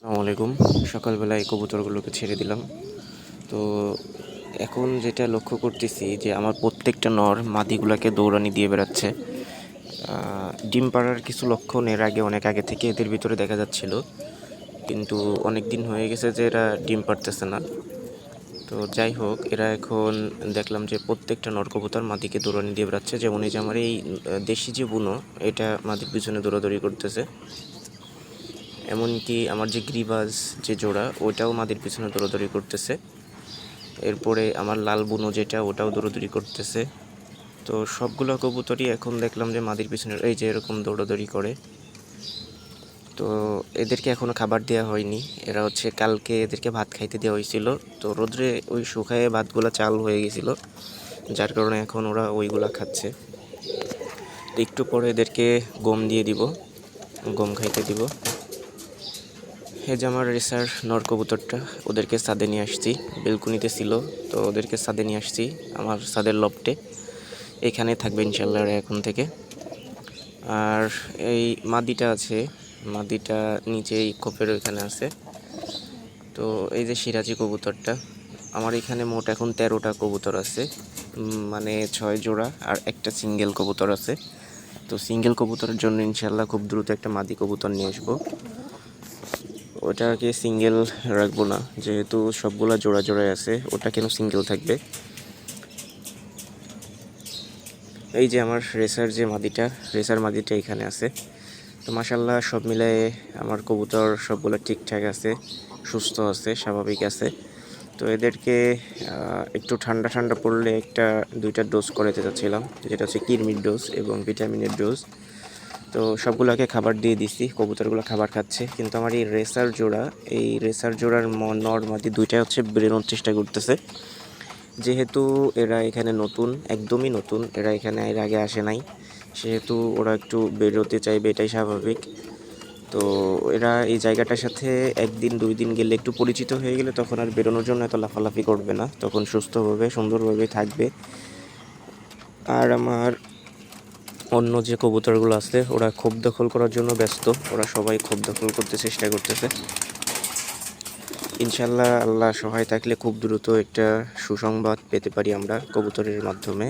আসসালামু আলাইকুম। সকালবেলায় কবুতরগুলোকে ছেড়ে দিলাম। তো এখন যেটা লক্ষ্য করতেছি যে আমার প্রত্যেকটা নর মাদিগুলাকে দৌড়ানি দিয়ে বেড়াচ্ছে। ডিম পাড়ার কিছু লক্ষণ এর আগে অনেক আগে থেকে এদের ভিতরে দেখা যাচ্ছিল, কিন্তু অনেক দিন হয়ে গেছে যে এরা ডিম পাড়তেছে না। তো যাই হোক, এরা এখন দেখলাম যে প্রত্যেকটা নর কবুতর মাদিকে দৌড়ানি দিয়ে বেড়াচ্ছে। যেমন এই যে আমার এই দেশি যে বুনো, এটা মাদির পিছনে দৌড়াদৌড়ি করতেছে। এমনকি আমার যে গ্রিবাজ যে জোড়া, ওটাও মাদির পিছনে দৌড়াদৌড়ি করতেছে। এরপরে আমার লাল বুনো যেটা, ওটাও দৌড়াদৌড়ি করতেছে। তো সবগুলো কবুতরই এখন দেখলাম যে মাদির পিছনে এই যে এরকম দৌড়াদৌড়ি করে। তো এদেরকে এখনও খাবার দেওয়া হয়নি। এরা হচ্ছে কালকে এদেরকে ভাত খাইতে দেওয়া হয়েছিল, তো রোদ্রে ওই শুকায়ে ভাতগুলো চাল হয়ে গেছিল, যার কারণে এখন ওরা ওইগুলা খাচ্ছে। তো একটু পরে এদেরকে গম দিয়ে দিব, গম খাইতে দিব। এই যে আমার রেসার নর কবুতরটা, ওদেরকে ছাদে নিয়ে আসছি। বেলকুনিতে ছিল, তো ওদেরকে ছাদে নিয়ে আসছি আমার ছাদের লফটে। এখানে থাকবে ইনশাল্লাহ ওরা এখন থেকে। আর এই মাদিটা আছে, মাদিটা নিচেই খোপের ওইখানে আছে। তো এই যে সিরাজি কবুতরটা, আমার এখানে মোট এখন 13টা কবুতর আছে, মানে 6 জোড়া আর একটা সিঙ্গেল কবুতর আছে। তো সিঙ্গেল কবুতরের জন্য ইনশাল্লাহ খুব দ্রুত একটা মাদি কবুতর নিয়ে আসবো। ওটাকে সিঙ্গেল রাখবো না, যেহেতু সবগুলা জোড়া জোড়ায় আছে, ওটা কেন সিঙ্গেল থাকবে। এই যে আমার রেসার মাদিটা এখানে আছে। তো মাশাল্লাহ সব মিলায়ে আমার কবুতর সবগুলো ঠিকঠাক আছে, সুস্থ আছে, স্বাভাবিক আছে। তো এদেরকে একটু ঠান্ডা ঠান্ডা পড়লে একটা 2টা ডোজ করে দিতে চাচ্ছিলাম, যেটা হচ্ছে কৃমির ডোজ এবং ভিটামিনের ডোজ। তো সবগুলোকে খাবার দিয়ে দিছি, কবুতরগুলো খাবার খাচ্ছে। কিন্তু আমার এই রেসার জোড়ার নর মাদি দুইটাই হচ্ছে বেরোনোর চেষ্টা করতেছে। যেহেতু এরা এখানে নতুন, একদমই নতুন, এরা এখানে এর আগে আসে নাই, সেহেতু ওরা একটু বেরোতে চাইবে, এটাই স্বাভাবিক। তো এরা এই জায়গাটার সাথে 1 দিন 2 দিন গেলে, একটু পরিচিত হয়ে গেলে, তখন আর বেরোনোর জন্য এত লাফালাফি করবে না, তখন সুস্থভাবে সুন্দরভাবে থাকবে। আর আমার অন্য যে কবুতরগুলো আছে, ওরা খোপ দখল করার জন্য ব্যস্ত, ওরা সবাই খোপ দখল করতে চেষ্টা করতেছে। ইনশাল্লাহ আল্লাহ সহায় থাকলে খুব দ্রুত একটা সুসংবাদ পেতে পারি আমরা কবুতরের মাধ্যমে।